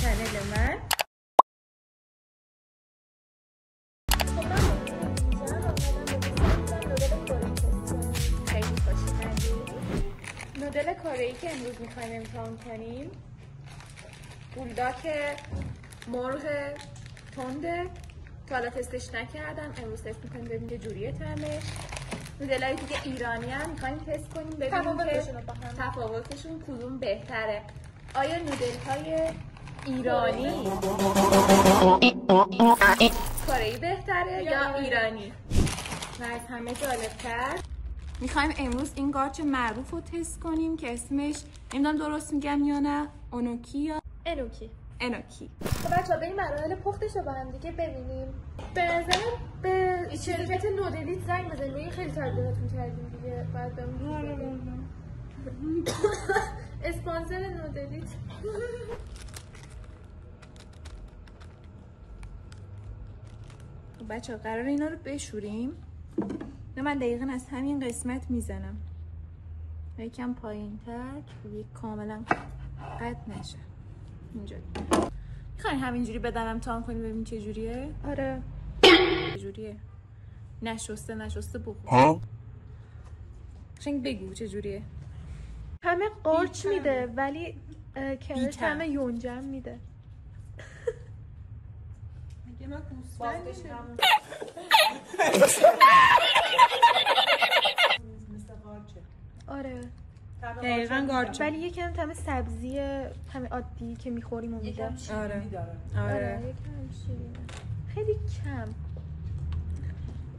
چنل من. خیلی خوش اومدید. نودل کره‌ای که امروز می‌خوایم امتحان کنیم بولداک مرغ تنده. تا حالا تستش نکردم، امروز تست می‌کنیم ببینیم چه جوریه طعمش. نودل‌های دیگه ایرانی هم می‌خوایم تست کنیم ببینیم که تفاوتشون کدوم بهتره. آیا نودل‌های ایرانی کره‌ای بهتره یا ایرانی؟ و از همه جالب‌تر میخوایم امروز این قارچ معروف رو تست کنیم که اسمش نمیدونم درست میگم یا نه، اونوکی یا انوکی. خب بچه‌ها بریم مراحل پختش رو با هم دیگه ببینیم. به نظرم به شرکت نودلیت زنگ بزنیم، این خیلی تبلیغاتون کردیم دیگه، بعد بهمون اسپانسر نودلیت. خب بچه‌ها قرار اینا رو بشوریم. نه من دقیقاً از همین قسمت میزنم، یکم پایین‌تر که کاملا قطع نشه. اینجوری میخواین همینجوری بدم امتحان کنیم ببینیم چه جوریه؟ آره چه جوریه؟ نشسته بخور. قشنگ بگو چه جوریه؟ همه قارچ میده ولی کنارش همه یونجم میده. میگه من گوسفند میشم. آره دقیقاً قارچه، ولی یکم طعم سبزی همه عادی که میخوریم و میده. آره یکم شیرینه، خیلی کم.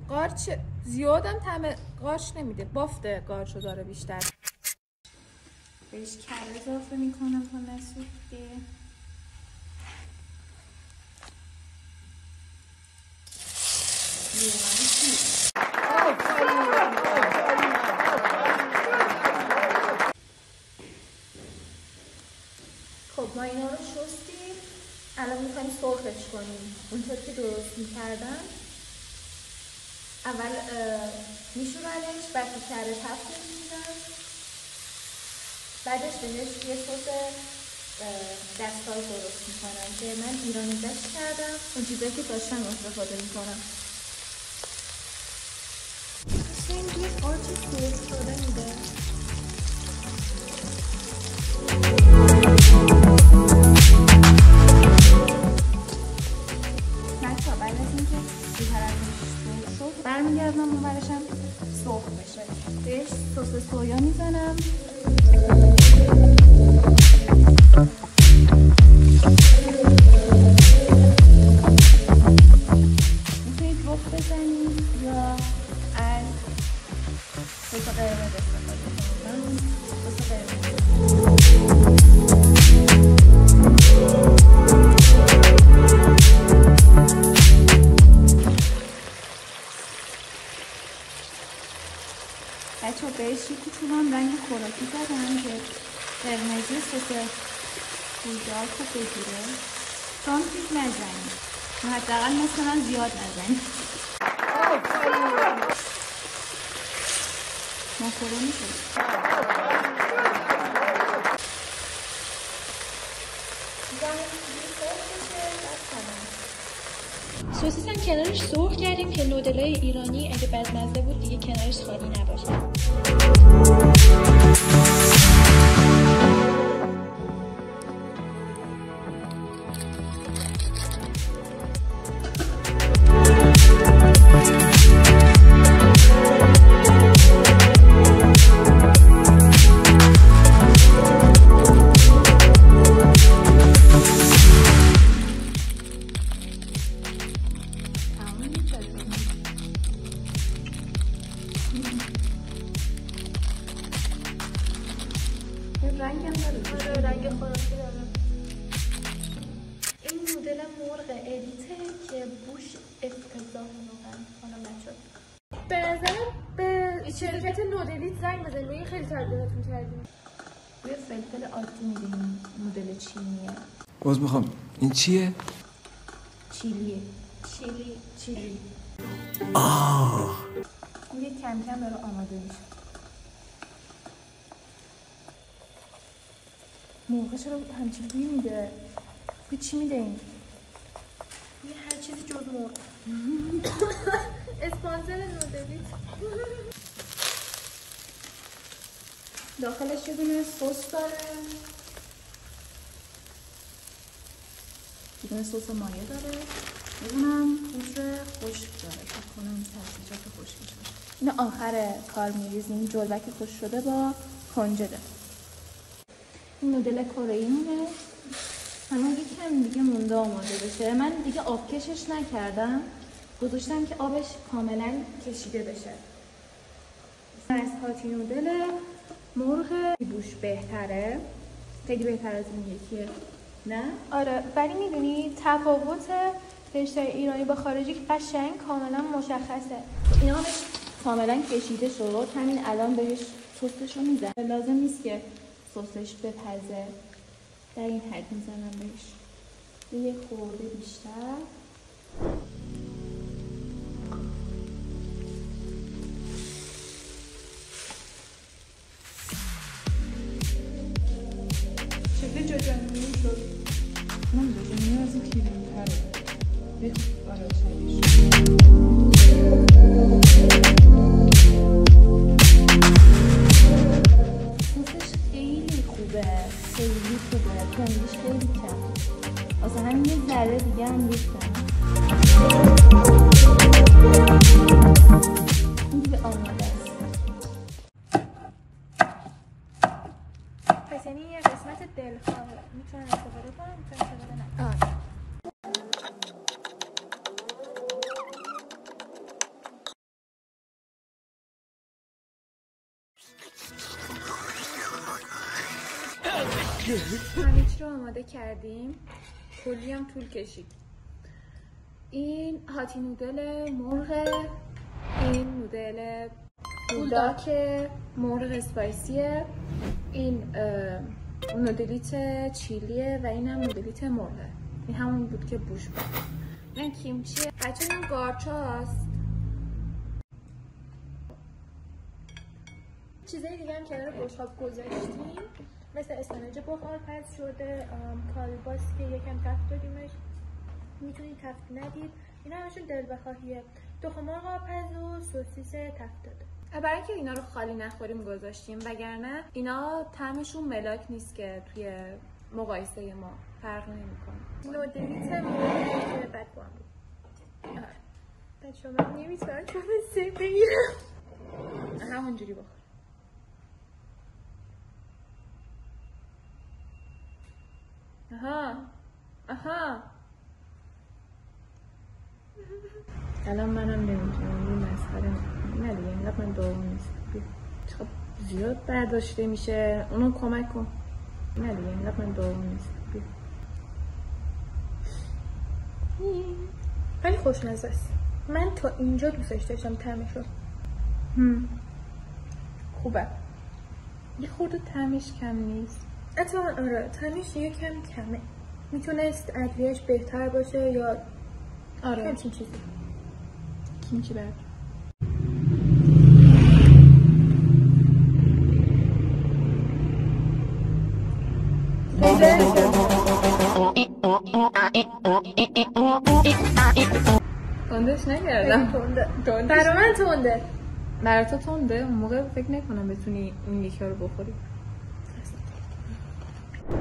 قارچ زیادم طعم قارچ نمیده، بافت قارچو داره بیشتر. بهش کره اضافه میکنم تا نسوخته. خب ما اینا رو شستیم، الان میخوایم سرخش کنیم اونطور که درست میکردم. اول میشورنش، بعد تو کره تفت میزنم، بعدش بهش یه صوص دستال درست میکنم که من ایرانی دست کردم، اون چیزایی که داشتم استفاده میکنم. این یه قارچ سرخ شده میده. بچه‌ها بعد از اینکه این طرفش سرخ شد برمیگردم اون ورشم سرخ بشه. بهش سس سویا میزنم. میتونید رخ بزنید یا از سس قرمز استفاده کنید. سس قرمز بچه ها بهش یه کوچولو رنگ خوراکی زدم که قرمزی سس بولداک رو بگیره. چون چیز نزنید، حداقل مثل من زیاد نزنید. ماکارونی شد. سوسیس هم کنارش سرخ کردیم که نودلای ایرانی اگه بدمزه بود دیگه کنارش خالی نباشه. رنگ هم داره. آره رنگ خوراکی داره. این نودل مرغ الیته که بوش افتضاح واقعا. حالا نشد. به نظرم به شرکت نودلیت زنگ بزنیم، این خیلی تبلیغاتون کردیم. یه فلفل عادی میدهیم، نودل چینیه. باز میخوام این چیه؟ چیلیه. چیلی. یه کم کم داره آماده میشه. موقع چرا همچین بوی میده؟ به چی میده این؟ یه هر چیزی جز مرغ. اسپانسر نودلیت. داخلش یه دونه سس داره، یه دونه سس مایه داره، یه دونم پودر خشک داره که کنم سبزیجات خشکش باشه. اینو آخر کار میریزیم. جلبک خوش شده با کنجده. این نودل کره‌ایمونه. هنوز یکم دیگه مونده آماده بشه. من دیگه آبکشش نکردم، گذاشتم که آبش کاملا کشیده بشه. از هاتی نودل مرغ بوش بهتره، خیلی بهتر از این یکیه. نه؟ آره، ولی میدونی تفاوت رشته ایرانی با خارجی قشنگ کاملا مشخصه. اینا همش کاملا کشیده شد، همین الان بهش سسش رو میزنم. لازم نیست که سسش بپزه، در این حد میزنم بهش یه خورده بیشتر. شکل جاجانونی شد. من جاجانونی از این کیریم تره بخواه آره شدیش. سسش خیلی خوبه، خیلی خوبه، تندیش خیلی کم. واسه همین یه ذره دیگه هم ریختم. این دیگه آماده است. پس یعنی یه قسمت دلخواه میتونن استفاده کنم، میتونن استفاده نکنم. همه چی رو آماده کردیم، کلی هم طول کشید. این هاتی نودل مرغ، این نودل بولداک مرغ اسپایسیه، این نودلیت چیلیه و این هم نودلیت مرغه. این همون بود که بوش بود. این کیمچیه. بچه این گارچاست. چیزای دیگه هم کنار بشقاب گذاشتیم، مثل اسفناج بخار پز شده، کالباس که یکم تفت دادیمش، میتونید تفت ندید. اینا همشون دل بخواهیه. تخم مرغ آبپز و سوسیس تفت داده. برای اینکه اینا رو خالی نخوریم گذاشتیم، وگرنه اینا طعمشون ملاک نیست که توی مقایسه ما فرق نمیکنه. نودلیت مرغ که بد بام بود. بچه‌ها من نمیتونم چون سه بگیرم. همونجوری بخور. آها الان منم نمیتونم این مسخره نه دیگه. اینقدر من دوام نیست. چقدر زیاد برداشته میشه. اونو کمک کن. نه دیگه اینقدر من دوام نیست. خیلی خوشمزه است. من تا اینجا دوستش داشتم طعمشو. خوبه. یه خورده طعمش کم نیست. اتفاقا آره طعمش یه کم کمه. میتونست ادویه‌اش بهتر باشه یا آره همچین چیزی. کیمچی برد. تندش نکردم. تنده. برای من تنده. برای تو تنده؟ اون موقع فکر نکنم بتونی این یکی رو بخوری.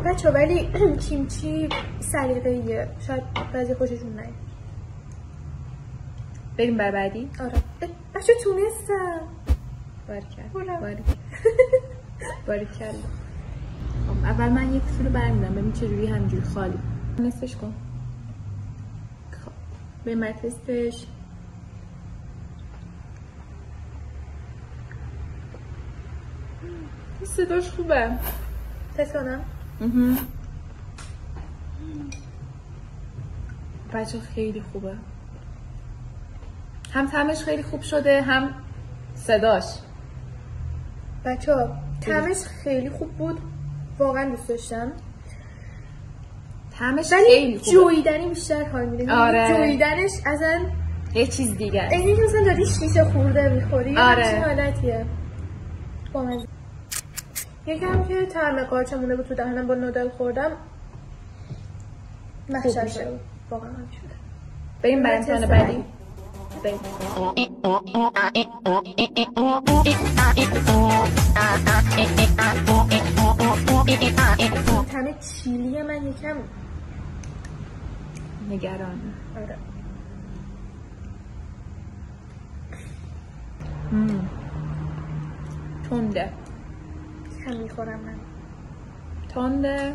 بچه ولی کیمچی سلیقه‌ایه، شاید بعضی خوششون نیاد. بریم بر بعدی؟ آره. بچه تونستم. باریکلا. اول من یک رو برمیدم ببین چجوری همینجوری خالی. نصفش کن. خب بریم بر تستش. صداش خوبه. تست کنم؟ بچه خیلی خوبه. هم طعمش خیلی خوب شده هم صداش. بچه طعمش خیلی خوب بود. واقعا دوست داشتم. طعمش خیلی خوبه. جویدنی بیشتر حال میده. آره. جویدنش اصلا یه چیز دیگه است. اینی که مثلا داری شیشه خورده میخوری. آره. همچین حالتیه. بامزه. یکم که طعم قارچ مونده بود تو دهنم با نودل خوردم. محشر شد واقعا هم شده. بریم برای امتحان بعدی. بریم. همه چیلیه من یکم نگران. آره تنده. کم میخورم من. تنده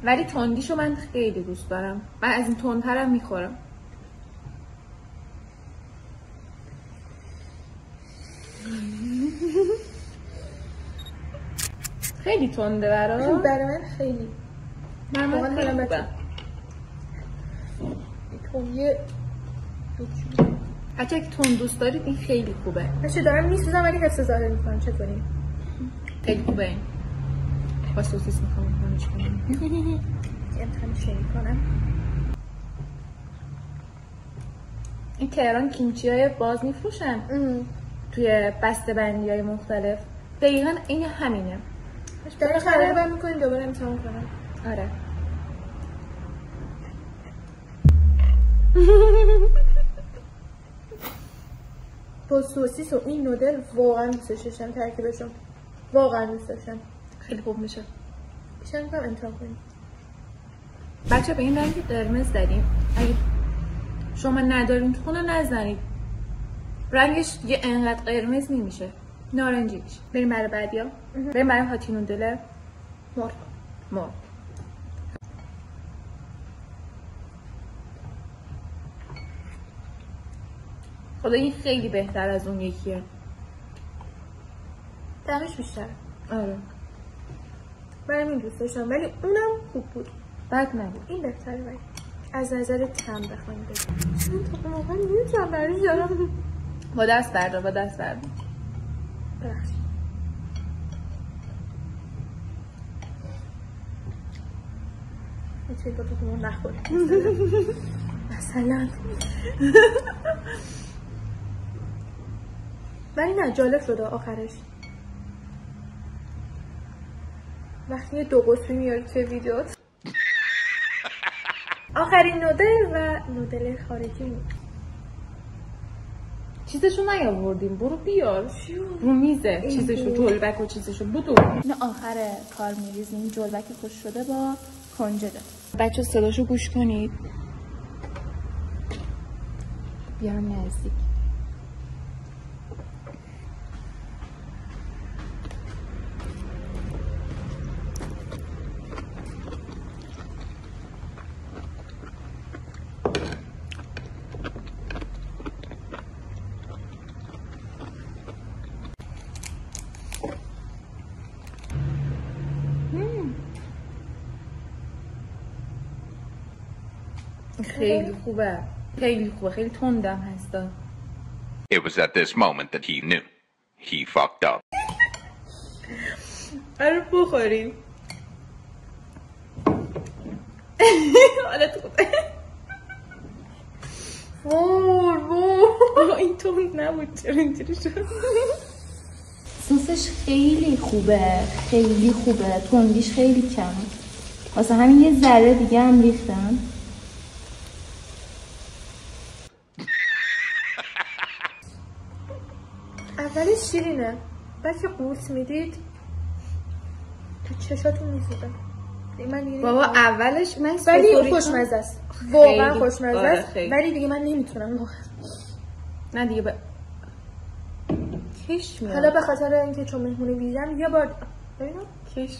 ولی تندیشو من خیلی دوست دارم. من از این تندترم میخورم. خیلی تنده برای من خیلی من خیلی خوبه. تویه حتی اگه تند دوست دارید این خیلی خوبه. باشه دارم میسوزم ولی حفظ ظاهر میکنم. چه کنیم؟ خیلی خوبه این. با سوسیس میخوام امتحانش کنم. امتحانش نمی‌کنم. این تهران کیمچی های باز میفروشن توی بسته بندی های مختلف. دقیقا این همینه. دارم خراب میکنیم دوباره امتحان کنم. آره. با سوسیس و این نودل واقعا دوست داشتم ترکیبشون. واقعا دوست داشتم. خیلی خوب میشه. بیشتر میکنم امتحان کنیم. بچه به این رنگ قرمز داریم. اگه شما ندارین تو خونه نزنید. رنگش یه انقدر قرمز نمیشه. نارنجی میشه. بریم برای بعدیا. بریم برای هاتی نودل مرغ. خدا این خیلی بهتر از اون یکیه. دمش بیشتر. آره. منم این دوست داشتم ولی اونم خوب بود. بد نبود. این بهتره ولی از نظر طعم بخوایم بگیم. من تا موقع نمیتونم برای دارم. با دست بردار. ببخشید. میتونید با تو کنون نخورید. مثلا ولی نه جالب شده آخرش. وقتی یه دو قطبی میاری توی ویدیوت. آخرین نودل و نودل خارجی چیزشو نیاوردیم. برو بیار رو میزه. چیزشو جلبک و چیزشو بدو. اینو آخر کار میریزیم. جلبک خوش شده با کنجده. بچه صداشو گوش کنید. بیارم نزدیک. خیلی خوبه. خیلی تندم هستا. It was at this moment that he knew. He fucked up. آره بخوریم. حالت خوبه. این تند نبود. چرا اینجوری شد؟ سسش خیلی خوبه. تندیش خیلی کم. واسه همین یه ذره دیگه هم ریختم. اولش شیرینه بعد که قورت میدید تو چشاتون میسوزه. بابا اولش من ولی خوشمزه است. واقعا خوشمزه است. ولی دیگه من نمیتونم واقعا. نه دیگه کش میاد. حالا به خاطر اینکه چون مهمونی بیدم یه بار ببینم کش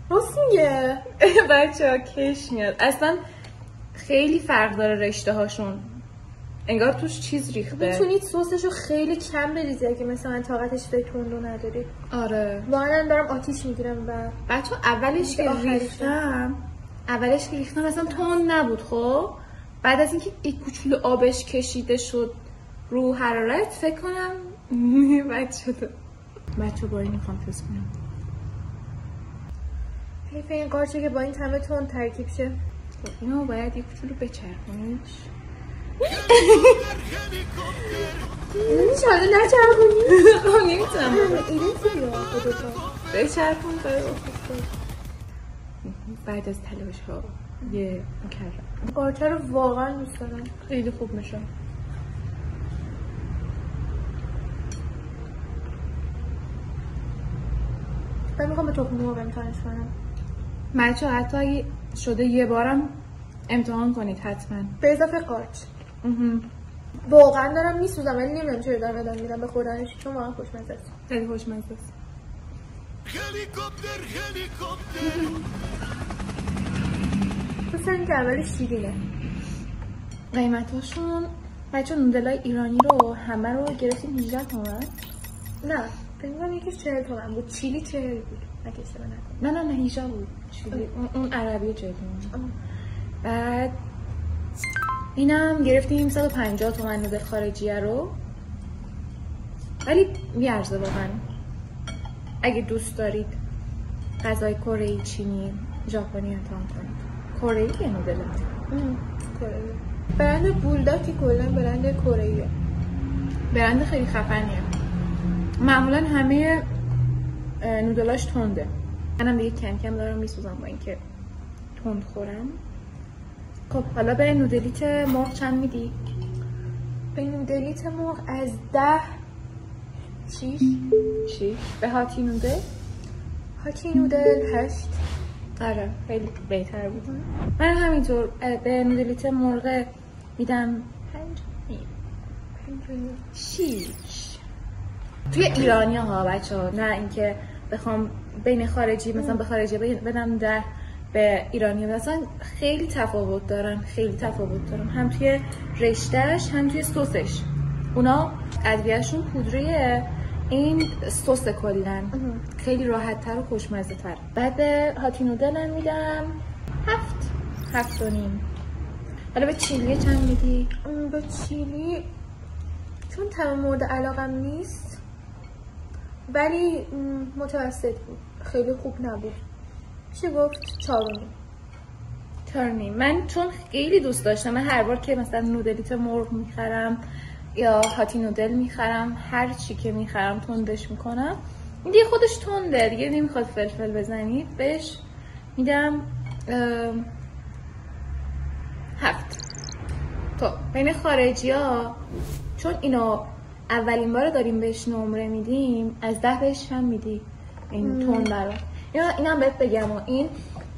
راست میگه بچه‌ها کش میاد. اصلا خیلی فرق داره رشته هاشون. انگار توش چیز ریخته. میتونید سسشو خیلی کم بریزی اگه مثلا طاقتش به تندو ندارید. آره واقعا دارم آتیش میگیرم. و بچه‌ها اولش که ریختم مثلا تند نبود. خب بعد از اینکه یک کوچولو آبش کشیده شد رو حرارت فکر کنم بد شده. بچه با این میخوام تست کنم. حیف این قارچه که با این تمه تند ترکیب شه. اینو باید یک کوچولو بچرخونیش. اینو چاره نچرخونی؟ خب نمیتونم. اینو خوبی ها خودتا بچرخون. بعد از تلاش ها یه مکرر. قارچه رو واقعا دوست دارم، خیلی خوب میشه. من میخوام به تخم مرغ امتحانش کنم. بچه حتی اگه شده یه بارم امتحان کنید حتما. به اضافه قارچ. واقعا دارم میسوزم ولی نمیدونم چرا دارم ادامه میدم به خوردنش، چون واقعا خوشمزه است. خیلی خوشمزه است. مثل اینکه اولش شیرینه. قیمتاشون بچه نودلای ایرانی رو همه رو گرفتیم 18 تومن. نه فکر می‌کنم یکیش 40 تومن بود، چیلی 40 بود اگه اشتباه نکنم. نه 18 بود چیلی. اون عربی 40 تومن. بعد اینم گرفتیم 150 تومن نودل خارجیه رو، ولی میارزه واقعا اگه دوست دارید غذای کره‌ای، چینی، ژاپنی امتحان کنید. کره‌ای که نودل کره. برند بولداک که کلا برند کره‌ایه. برند خیلی خفنیه. معمولا همه نودلاش تنده. منم دیگه کم کم دارم میسوزم با اینکه تند خورم. خب حالا به نودلیت مرغ چند میدی؟ به نودلیت مرغ از 10 6. به هاتی نودل؟ هاتی نودل 8. آره خیلی بهتر بود. من همینطور به نودلیت مرغ میدم 6. توی ایرانی ها بچه ها، نه اینکه بخوام بین خارجی مثلا به خارجی بدم 10 به ایرانی مثلا خیلی تفاوت دارن، هم توی رشتهش هم توی سسش. اونا ادویه‌شون پودریه، این سس کلن خیلی راحت تر و خوشمزه تر. بعد به هاتی نودل میدم 7 و نیم. حالا به چیلی چند میدی؟ به چیلی چون تمام مورد علاقم نیست ولی متوسط بود، خیلی خوب نبود، میشه گفت 4 و نیم. من چون خیلی دوست داشتم، من هر بار که مثلا نودلیت مرغ میخرم یا هاتی نودل میخرم، هر چی که میخرم تندش میکنم. این دیگه خودش تنده دیگه، نمیخواد فلفل بزنید بهش. میدم 7. تو بین خارجی ها چون اینو اولین بار داریم بهش نمره میدیم، از 10 بهش هم میدی این تند برا. اینم بهت بگم این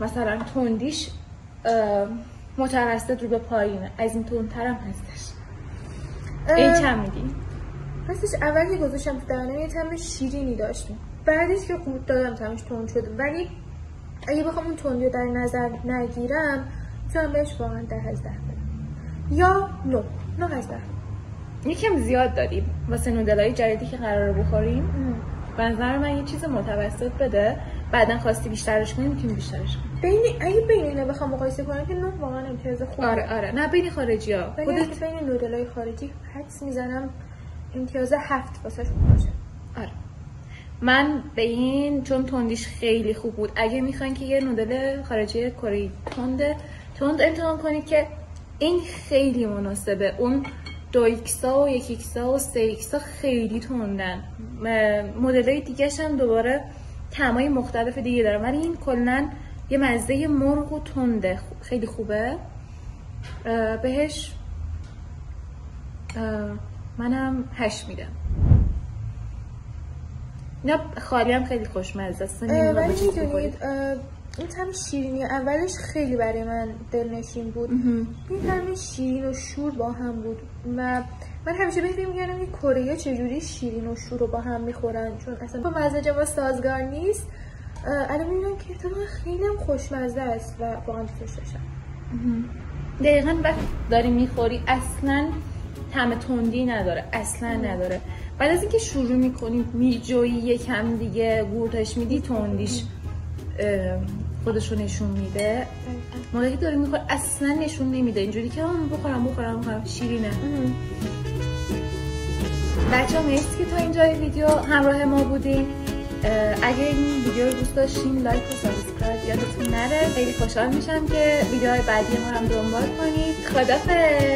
مثلا تندیش متوسط رو به پایینه، از این تندتر هم هستش. این چند میدی؟ راستش اول که گذاشتم تو دهنم یه طعم شیرینی داشت، بعدش که خود دادم طعمش تند شد، ولی اگه بخوام اون تندی رو در نظر نگیرم میتونم بهش واقعا 10 از 10 بدم یا 9 از 10. یکم زیاد دادیم واسه نودلای جدیدی که قراره بخوریم. به نظر من یه چیز متوسط بده، بعدن خواستی بیشترش کنی میتونی بیشترش کنی. اگه بین اینا بخوام مقایسه کنم که 9 واقعا امتیاز خوبه. آره نه بین خارجی ها خودت بین نودلای خارجی حدس میزنم امتیاز 7 واسش باشه. آره من به این چون تندیش خیلی خوب بود. اگه میخواین که یه نودل خارجی کره تند امتحان کنید که این خیلی مناسبه. اون 2x و 1x و 3x خیلی تندن. مدلای دیگه‌ش هم دوباره طعمای مختلف دیگه داره، ولی این کلا یه مزه مرغ و تنده، خیلی خوبه. بهش منم 8 میدم. نه خالی هم خیلی خوشمزه است. ولی میدونید این طعم شیرینی اولش خیلی برای من دلنشین بود. این طعم شیرین و شور با هم بود و من همیشه به فکر می‌کردم این کره چجوری شیرین و شور رو با هم میخورن، چون اصلا با مزاج ما سازگار نیست. الان می‌بینم که اتفاقا خیلی هم خوشمزه است و واقعا دوست داشتم. دقیقاً وقتی داری میخوری اصلاً طعم تندی نداره، اصلاً نداره. بعد از اینکه شروع میکنی میجویی یکم دیگه گورتش میدی، تندیش خودشو نشون میده. موقعی که داری میخوری اصلا نشون نمیده، اینجوری که بخورم شیرینه. بچه ها مرسی که تا اینجای ویدیو همراه ما بودین. اگه این ویدیو رو دوست داشتین لایک و سابسکرایب یادتون نره. خیلی خوشحال میشم که ویدیوهای بعدی ما هم دنبال کنید. خدافظ.